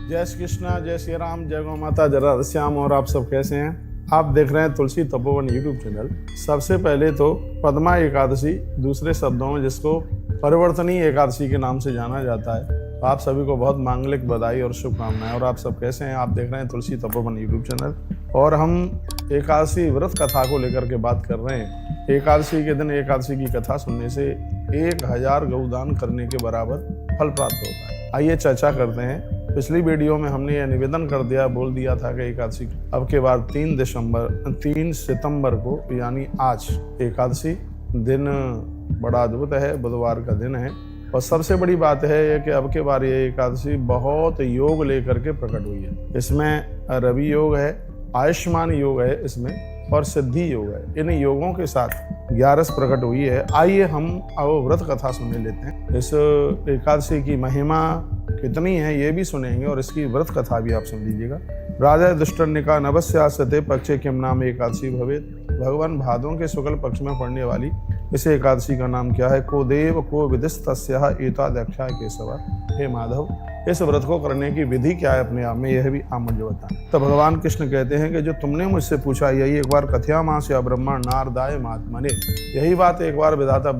जय श्री कृष्णा, जय श्री राम, जय गौ माता, जय राधे श्याम। और आप सब कैसे हैं? आप देख रहे हैं तुलसी तपोवन यूट्यूब चैनल। सबसे पहले तो पद्मा एकादशी, दूसरे शब्दों में जिसको परिवर्तनीय एकादशी के नाम से जाना जाता है, आप सभी को बहुत मांगलिक बधाई और शुभकामनाएं। और आप सब कैसे हैं? आप देख रहे हैं तुलसी तपोवन यूट्यूब चैनल और हम एकादशी व्रत कथा को लेकर के बात कर रहे हैं। एकादशी के दिन एकादशी की कथा सुनने से 1000 गौदान करने के बराबर फल प्राप्त होता है। आइए चर्चा करते हैं। पिछली वीडियो में हमने यह निवेदन बोल दिया था कि एकादशी अब के बाद 3 सितंबर को यानी आज एकादशी दिन बड़ा अद्भुत है, बुधवार का दिन है। और सबसे बड़ी बात है कि अब के बार ये एकादशी बहुत योग लेकर के प्रकट हुई है। इसमें रवि योग है, आयुष्मान योग है इसमें, और सिद्धि योग है। इन योगों के साथ 11 प्रकट हुई है। आइए हम अब व्रत कथा सुनने लेते हैं। इस एकादशी की महिमा कितनी है ये भी सुनेंगे और इसकी व्रत कथा भी आप सुन लीजिएगा। राजा दुष्टन्निका नवस्यासते पक्षे किम नाम एकादशी भवेत। भगवान भादों के शुक्ल पक्ष में पड़ने वाली इस एकादशी का नाम क्या है? को देव को विदिस्तस्याः एतादख्याय केशव। हे माधव, इस व्रत को करने की विधि क्या है अपने आप में, यह भी आप मुझे बताएं। तो भगवान कृष्ण कहते हैं कि जो तुमने मुझसे पूछा यही एक बार कथयामास या ब्रह्मा नारदाय महात्मने। यही बात एक बार विधाता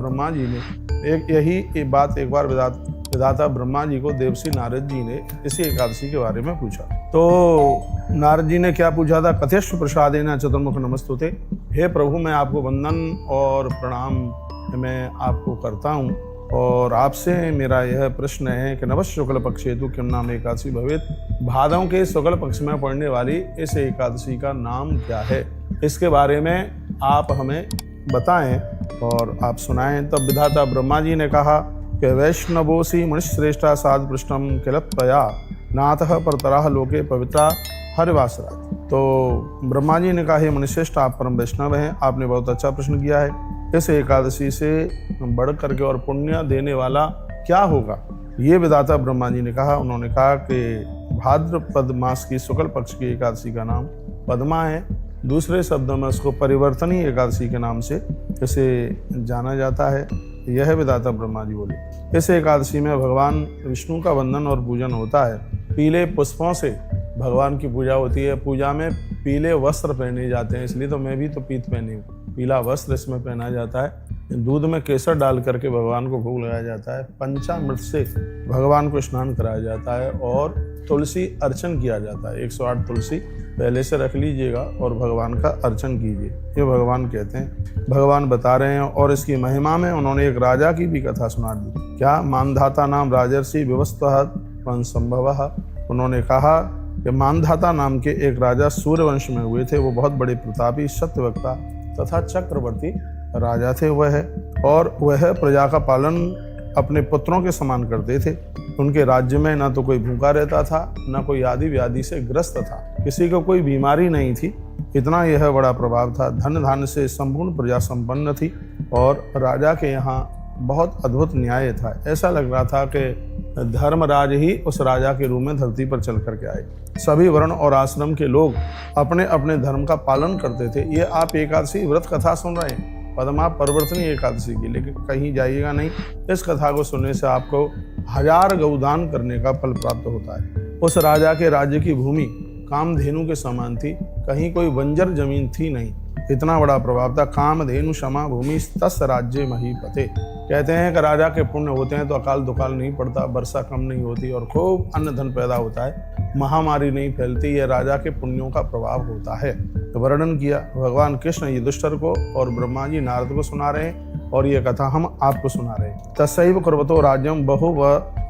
ब्रह्मा जी को देवसी नारद जी ने इसी एकादशी के बारे में पूछा। तो नारद जी ने क्या पूछा था? कथेश्व प्रसादेन चतुर्मुख नमस्तुते। हे प्रभु, मैं आपको वंदन और प्रणाम मैं आपको करता हूँ और आपसे मेरा यह प्रश्न है कि नवश शुक्ल पक्षेतु किम नाम एकादशी भवेत। भादों के शुक्ल पक्ष में पड़ने वाली इस एकादशी का नाम क्या है, इसके बारे में आप हमें बताएं और आप सुनाएं। तब विधाता ब्रह्मा जी ने कहा कि वैष्णवोसी मनुष्यश्रेष्ठा साध पृष्ठम किलत्वया नाथः परतराः लोके पवित्रा हरिवासरा। तो ब्रह्मा जी ने कहा, हे मनुष्यश्रेष्ठ, आप परम वैष्णव हैं, आपने बहुत अच्छा प्रश्न किया है। इस एकादशी से बढ़ करके और पुण्य देने वाला क्या होगा, ये विधाता ब्रह्मा जी ने कहा। उन्होंने कहा कि भाद्रपद मास की शुक्ल पक्ष की एकादशी का नाम पद्मा है। दूसरे शब्दों में उसको परिवर्तनीय एकादशी के नाम से इसे जाना जाता है। यह विधाता ब्रह्मा जी बोले। इस एकादशी में भगवान विष्णु का वंदन और पूजन होता है। पीले पुष्पों से भगवान की पूजा होती है। पूजा में पीले वस्त्र पहने जाते हैं, इसलिए तो मैं भी तो पीत पहनी हूँ। पीला वस्त्र इसमें पहना जाता है। दूध में केसर डाल करके भगवान को भोग लगाया जाता है। पंचामृत से भगवान को स्नान कराया जाता है और तुलसी अर्चन किया जाता है। 108 तुलसी पहले से रख लीजिएगा और भगवान का अर्चन कीजिए, ये भगवान कहते हैं, भगवान बता रहे हैं। और इसकी महिमा में उन्होंने एक राजा की भी कथा सुना दी। क्या? मानधाता नाम राजर्षि विवस्वः वंशंभवः। उन्होंने कहा कि मानधाता नाम के एक राजा सूर्यवंश में हुए थे। वो बहुत बड़े प्रतापी, सत्यवक्ता तथा चक्रवर्ती राजा थे वह, और वह प्रजा का पालन अपने पुत्रों के समान करते थे। उनके राज्य में ना तो कोई भूखा रहता था, ना कोई आदि व्याधि से ग्रस्त था, किसी को कोई बीमारी नहीं थी। इतना यह बड़ा प्रभाव था। धन धान्य से संपूर्ण प्रजा संपन्न थी और राजा के यहाँ बहुत अद्भुत न्याय था। ऐसा लग रहा था कि धर्मराज ही उस राजा के रूप में धरती पर चल करके आए। सभी वर्ण और आश्रम के लोग अपने अपने धर्म का पालन करते थे। ये आप एकादशी व्रत कथा सुन रहे हैं, पद्मा परिवर्तनीय एकादशी की, लेकिन कहीं जाइएगा नहीं। इस कथा को सुनने से आपको 1000 गौदान करने का फल प्राप्त होता है। उस राजा के राज्य की भूमि कामधेनु के समान थी, कहीं कोई बंजर जमीन थी नहीं। इतना बड़ा प्रभाव था। कामधेनु क्षमा भूमि तस् राज्य महीपते। कहते हैं कि राजा के पुण्य होते हैं तो अकाल दुकाल नहीं पड़ता, वर्षा कम नहीं होती और खूब अन्न धन पैदा होता है, महामारी नहीं फैलती। यह राजा के पुण्यों का प्रभाव होता है। तो वर्णन किया भगवान कृष्ण युधिष्ठिर को और ब्रह्मा जी नारद को सुना रहे हैं और ये कथा हम आपको सुना रहे हैं। तस्सैव कुर्वतो राज्यम बहु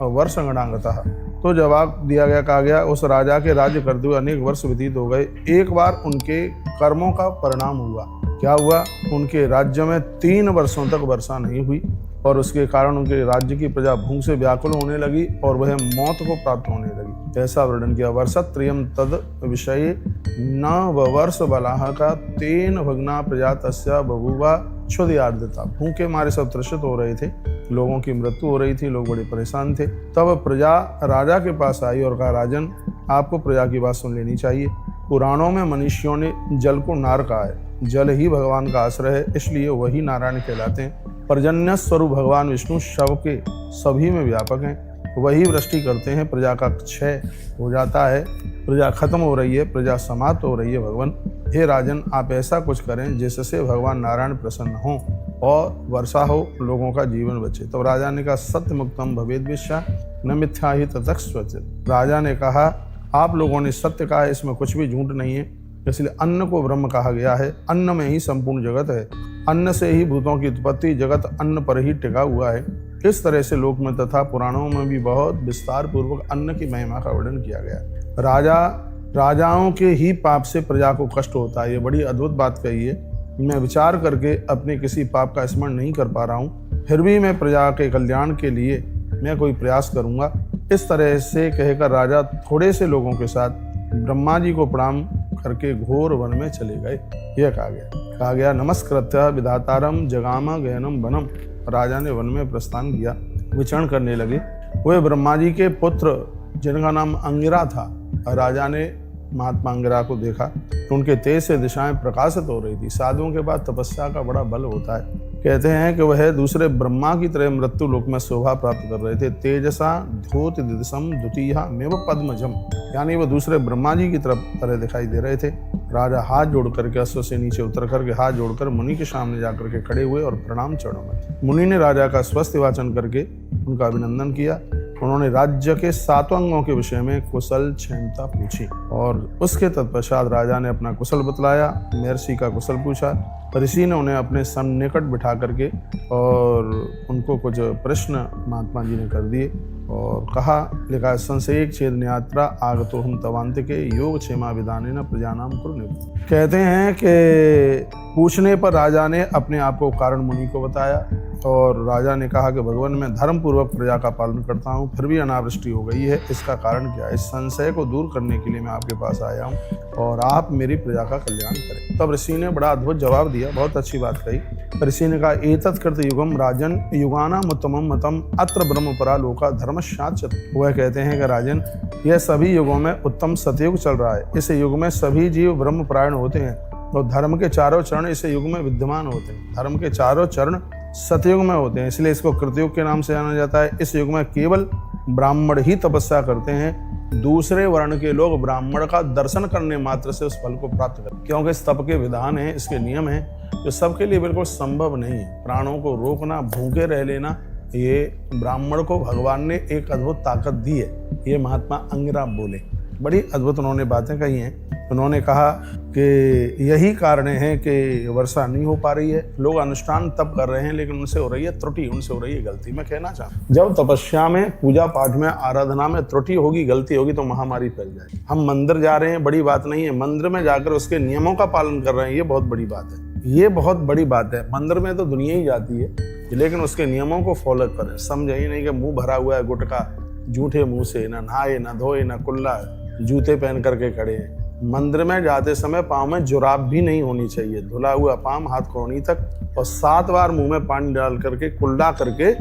वर्ष गणांगतः। तो जवाब दिया गया, कहा गया, उस राजा के राज्य करते हुए अनेक वर्ष व्यतीत हो गए। एक बार उनके कर्मों का परिणाम हुआ। क्या हुआ? उनके राज्य में 3 वर्षों तक वर्षा नहीं हुई और उसके कारण उनके राज्य की प्रजा भूख से व्याकुल होने लगी और वह मौत को प्राप्त होने लगी। ऐसा वर्णन किया। वर्षत्रयम तद विषय न वर्ष बलाह का तेन भग्ना प्रजा तस्या बभुवा क्षुधि आर्द्रता। भूखे मारे सब त्रसित हो रहे थे, लोगों की मृत्यु हो रही थी, लोग बड़े परेशान थे। तब प्रजा राजा के पास आई और कहा, राजन, आपको प्रजा की बात सुन लेनी चाहिए। पुराणों में मनुष्यों ने जल को नार कहा है। जल ही भगवान का आश्रय है, इसलिए वही नारायण कहलाते हैं। पर्जन्य स्वरूप भगवान विष्णु शव के सभी में व्यापक हैं। वही वृष्टि करते हैं, प्रजा का क्षय हो जाता है, प्रजा खत्म हो रही है, प्रजा समाप्त हो रही है। भगवान, हे राजन, आप ऐसा कुछ करें जिससे भगवान नारायण प्रसन्न हों और वर्षा हो, लोगों का जीवन बचे। तो राजा ने कहा, सत्य मुक्तम भवेद विश्वा न मिथ्या ही ततः स्वचित। राजा ने कहा, आप लोगों ने सत्य कहा है, इसमें कुछ भी झूठ नहीं है, इसलिए अन्न को ब्रह्म कहा गया है। अन्न में ही संपूर्ण जगत है, अन्न से ही भूतों की उत्पत्ति, जगत अन्न पर ही टिका हुआ है। इस तरह से लोक में तथा पुराणों में भी बहुत विस्तार पूर्वक अन्न की महिमा का वर्णन किया गया। राजाओं के ही पाप से प्रजा को कष्ट होता है, ये बड़ी अद्भुत बात कही है। मैं विचार करके अपने किसी पाप का स्मरण नहीं कर पा रहा हूँ, फिर भी मैं प्रजा के कल्याण के लिए मैं कोई प्रयास करूँगा। इस तरह से कहकर राजा थोड़े से लोगों के साथ ब्रह्मा जी को प्रणाम करके घोर वन में चले गए। यह कहा गया नमस्कृत्य विधातारम जगाम गहनम वनम। राजा ने वन में प्रस्थान किया, विचरण करने लगे। वे ब्रह्मा जी के पुत्र जिनका नाम अंगिरा था, राजा ने महात्मा अंगिरा को देखा तो उनके तेज से दिशाएं प्रकाशित हो रही थी। साधुओं के बाद तपस्या का बड़ा बल होता है। कहते हैं कि वह दूसरे ब्रह्मा की तरह मृत्यु लोक में शोभा प्राप्त कर रहे थे। तेजसा ध्योत दिदसम द्वितीया मेव पद्मजम, यानी वो दूसरे ब्रह्मा जी की तरह दिखाई दे रहे थे। राजा हाथ जोड़ करके अश्व से नीचे उतर करके हाथ जोड़कर मुनि के सामने जाकर के खड़े हुए और प्रणाम चरणों में। मुनि ने राजा का स्वस्ति वाचन करके उनका अभिनंदन किया। उन्होंने राज्य के 7 अंगों के विषय में कुशल क्षेमता पूछी और उसके तत्पश्चात राजा ने अपना कुशल बतलाया। महर्षि का कुशल पूछा। ऋषि ने उन्हें अपने सन्निकट बिठा करके और उनको कुछ प्रश्न महात्मा जी ने कर दिए और कहा, लिखा है, संशय छेद यात्रा आगतो हम तवांत के योग क्षेमा विधाने न प्रजानाम कुरु। कहते हैं कि पूछने पर राजा ने अपने आप को कारण मुनि को बताया और राजा ने कहा कि भगवान, मैं धर्म पूर्वक प्रजा का पालन करता हूँ, फिर भी अनावृष्टि हो गई है, इसका कारण क्या है? इस संशय को दूर करने के लिए मैं आपके पास आया हूँ और आप मेरी प्रजा का कल्याण करें। तब ऋषि ने बड़ा अद्भुत जवाब दिया, बहुत अच्छी बात कही। ऋषि ने कहा, एतत् कृत युगम राजन युगानाम उत्तमम मतम अत्र ब्रह्मपरा लोका धर्मशाच। वह कहते हैं कि राजन, यह सभी युगों में उत्तम सतयुग चल रहा है। इस युग में सभी जीव ब्रह्मपरायण होते हैं और धर्म के चारों चरण इस युग में विद्यमान होते हैं। धर्म के चारों चरण सतयुग में होते हैं, इसलिए इसको कृतयुग के नाम से जाना जाता है। इस युग में केवल ब्राह्मण ही तपस्या करते हैं। दूसरे वर्ण के लोग ब्राह्मण का दर्शन करने मात्र से उस फल को प्राप्त करते हैं, क्योंकि इस तप के विधान हैं, इसके नियम हैं जो सबके लिए बिल्कुल संभव नहीं है। प्राणों को रोकना, भूखे रह लेना, ये ब्राह्मण को भगवान ने एक अद्भुत ताकत दी है। ये महात्मा अंगिरा बोले, बड़ी अद्भुत उन्होंने बातें कही हैं। उन्होंने कहा कि यही कारण है कि वर्षा नहीं हो पा रही है। लोग अनुष्ठान तप कर रहे हैं लेकिन उनसे हो रही है त्रुटि, उनसे हो रही है गलती। मैं कहना चाहता, जब तपस्या में, पूजा पाठ में, आराधना में त्रुटि होगी, गलती होगी तो महामारी फैल जाएगी। हम मंदिर जा रहे हैं, बड़ी बात नहीं है। मंदिर में जाकर उसके नियमों का पालन कर रहे हैं, ये बहुत बड़ी बात है। ये बहुत बड़ी बात है। मंदिर में तो दुनिया ही जाती है, लेकिन उसके नियमों को फॉलो करें। समझे ही नहीं कि मुंह भरा हुआ है गुटखा, जूठे मुंह से, ना नहाए ना धोए ना कुल्ला, जूते पहन करके खड़े हैं। मंदिर में जाते समय पाँव में जुराब भी नहीं होनी चाहिए, धुला हुआ पाँव हाथ कोहनी तक, और 7 बार मुंह में पानी डाल करके कुल्ला करके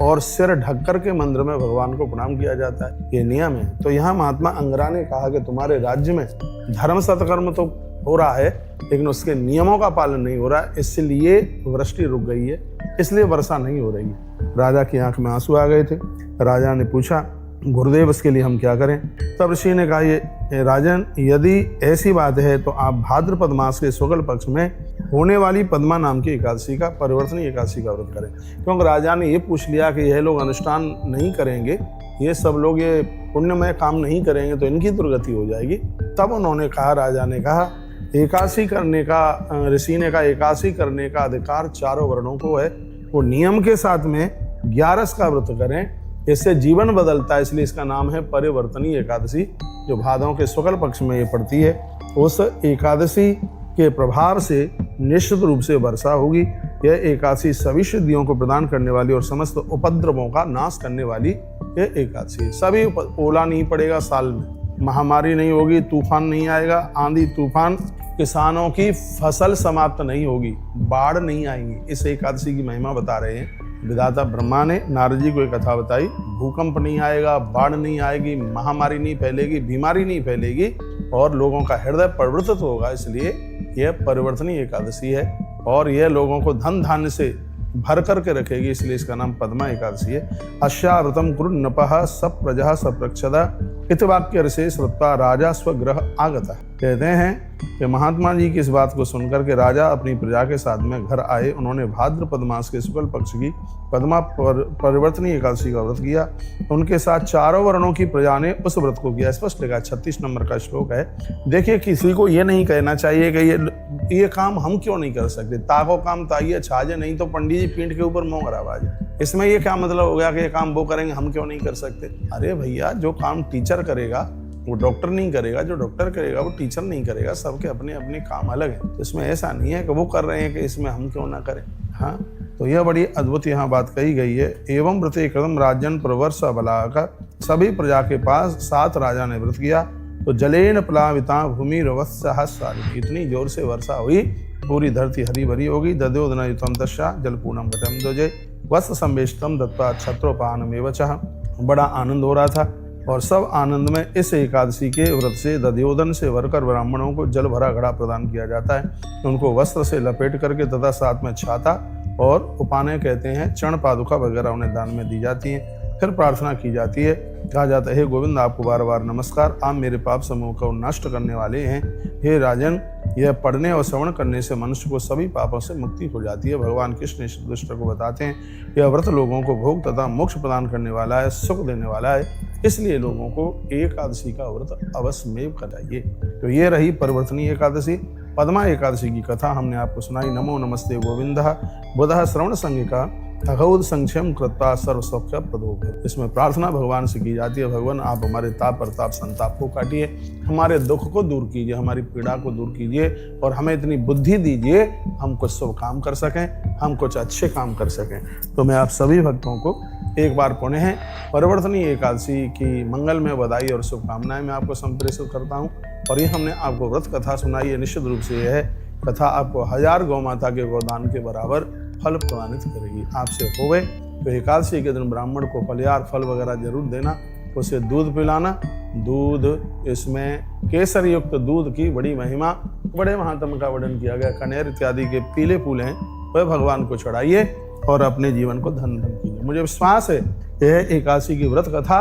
और सिर ढक करके मंदिर में भगवान को प्रणाम किया जाता है। ये नियम है। तो यहाँ महात्मा अंगिरा ने कहा कि तुम्हारे राज्य में धर्म सत्कर्म तो हो रहा है लेकिन उसके नियमों का पालन नहीं हो रहा है, इसलिए वृष्टि रुक गई है, इसलिए वर्षा नहीं हो रही है। राजा की आंख में आंसू आ गए थे। राजा ने पूछा, गुरुदेव इसके लिए हम क्या करें? तब ऋषि ने कहा, ये राजन, यदि ऐसी बात है तो आप भाद्रपद मास के शुक्ल पक्ष में होने वाली पद्मा नाम की एकादशी का, परिवर्तनीय एकादशी का व्रत करें। क्योंकि राजा ने ये पूछ लिया कि यह लोग अनुष्ठान नहीं करेंगे, ये सब लोग ये पुण्यमय काम नहीं करेंगे तो इनकी दुर्गति हो जाएगी। तब उन्होंने कहा, राजा ने कहा, एकादशी करने का, ऋषि ने कहा, एकादशी करने का अधिकार चारों वर्णों को है। वो नियम के साथ में 11 का व्रत करें, इससे जीवन बदलता है। इसलिए इसका नाम है परिवर्तनीय एकादशी, जो भादों के शुक्ल पक्ष में ये पड़ती है। उस एकादशी के प्रभाव से निश्चित रूप से वर्षा होगी। यह एकादशी सभी सिद्धियों को प्रदान करने वाली और समस्त उपद्रवों का नाश करने वाली यह एकादशी। सभी ओला नहीं पड़ेगा साल में, महामारी नहीं होगी, तूफान नहीं आएगा, आंधी तूफान, किसानों की फसल समाप्त नहीं होगी, बाढ़ नहीं आएंगी। इस एकादशी की महिमा बता रहे हैं विधाता ब्रह्मा ने। नारद जी को एक कथा बताई, भूकंप नहीं आएगा, बाढ़ नहीं आएगी, महामारी नहीं फैलेगी, बीमारी नहीं फैलेगी और लोगों का हृदय परिवर्तित होगा। इसलिए यह परिवर्तनीय एकादशी है और यह लोगों को धन धान्य से भर करके रखेगी, इसलिए इसका नाम पद्मा एकादशी है। अश्याव्रतम कुरु नपः सब प्रजा सप्रक्षदा इत वाक्य रसे श्रुत्वा राजा स्वगृह आगता। कहते हैं कि महात्मा जी की इस बात को सुनकर के राजा अपनी प्रजा के साथ में घर आए। उन्होंने भाद्रपद मास के शुक्ल पक्ष की पद्मा परिवर्तनी एकादशी का व्रत किया। उनके साथ चारों वर्णों की प्रजा ने उस व्रत को किया। स्पष्ट लिखा 36 नंबर का श्लोक है। देखिए, किसी को ये नहीं कहना चाहिए कि ये काम हम क्यों नहीं कर सकते, ताको काम ताइए छाजे, नहीं तो पंडित जी पीठ के ऊपर मोंग आवाज। इसमें ये क्या मतलब हो गया कि ये काम वो करेंगे हम क्यों नहीं कर सकते। अरे भैया, जो काम टीचर करेगा वो डॉक्टर नहीं करेगा, जो डॉक्टर करेगा वो टीचर नहीं करेगा। सबके अपने अपने काम अलग हैं। तो इसमें ऐसा नहीं है कि वो कर रहे हैं कि इसमें हम क्यों ना करें। हाँ, तो यह बड़ी अद्भुत यहाँ बात कही गई है। एवं व्रते कृतम राजन प्रवर्ष बलाका, सभी प्रजा के पास 7 राजा ने व्रत किया। तो जलेन प्लाविता भूमि रवत्सहस्राणि, इतनी जोर से वर्षा हुई पूरी धरती हरी भरी होगी। दद्योदनयुतम तस्या जलपूर्णम घटम ध्वजे वस्त्र संवेष्टम दत्वा छत्रोपानमेव चः। बड़ा आनंद हो रहा था और सब आनंद में इस एकादशी के व्रत से दध्योदन से भरकर ब्राह्मणों को जल भरा घड़ा प्रदान किया जाता है। उनको वस्त्र से लपेट करके तथा साथ में छाता और उपाने कहते हैं चरण पादुका वगैरह उन्हें दान में दी जाती हैं। फिर प्रार्थना की जाती है। कहा जाता है, हे गोविंद, आपको बार बार नमस्कार, आप मेरे पाप समूह को नष्ट करने वाले हैं। हे राजन, यह पढ़ने और श्रवण करने से मनुष्य को सभी पापों से मुक्ति हो जाती है। भगवान कृष्ण इस दुष्ट को बताते हैं, यह व्रत लोगों को भोग तथा मोक्ष प्रदान करने वाला है, सुख देने वाला है, इसलिए लोगों को एकादशी का व्रत अवश्य में कराइए। तो ये रही परिवर्तनी एकादशी, पद्मा एकादशी की कथा हमने आपको सुनाई। नमो नमस्ते गोविंदः बुधः श्रवण संगिका अघौद संक्षेम कृत्वा सर्व सौख्य प्रदोभ। इसमें प्रार्थना भगवान से की जाती है, भगवान आप हमारे ताप प्रताप संताप को काटिए, हमारे दुख को दूर कीजिए, हमारी पीड़ा को दूर कीजिए और हमें इतनी बुद्धि दीजिए हम कुछ शुभ काम कर सकें, हम कुछ अच्छे काम कर सकें। तो मैं आप सभी भक्तों को एक बार पुनः परिवर्तनी एकादशी की मंगलमय बधाई और शुभकामनाएं मैं आपको संप्रेषित करता हूँ। और ये हमने आपको व्रत कथा सुनाई है। निश्चित रूप से यह कथा आपको 1000 गौ माता के गोदान के बराबर फल प्रदानित करेगी। आपसे होवे तो एकादशी के दिन ब्राह्मण को फलियार फल वगैरह जरूर देना, उसे दूध पिलाना। दूध, इसमें केसर युक्त दूध की बड़ी महिमा, बड़े महात्म का वर्णन किया गया। कनेर इत्यादि के पीले फूल हैं वह भगवान को चढ़ाइए और अपने जीवन को धन धन कीजिए। मुझे विश्वास है यह एकादशी की व्रत कथा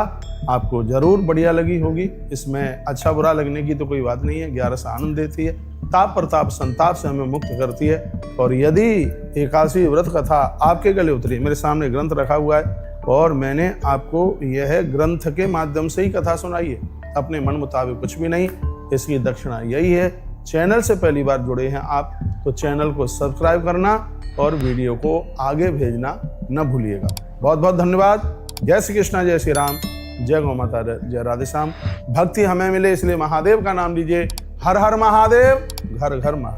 आपको जरूर बढ़िया लगी होगी। इसमें अच्छा बुरा लगने की तो कोई बात नहीं है। 11 से आनंद देती है, ताप प्रताप संताप से हमें मुक्त करती है। और यदि एकादशी व्रत कथा आपके गले उतरी, मेरे सामने ग्रंथ रखा हुआ है और मैंने आपको यह ग्रंथ के माध्यम से ही कथा सुनाई है, अपने मन मुताबिक कुछ भी नहीं। इसकी दक्षिणा यही है। चैनल से पहली बार जुड़े हैं आप तो चैनल को सब्सक्राइब करना और वीडियो को आगे भेजना न भूलिएगा। बहुत बहुत धन्यवाद। जय श्री कृष्णा, जय श्री राम, जय गौ माता, जय राधे श्याम। भक्ति हमें मिले इसलिए महादेव का नाम लीजिए। हर हर महादेव, घर घर महादेव।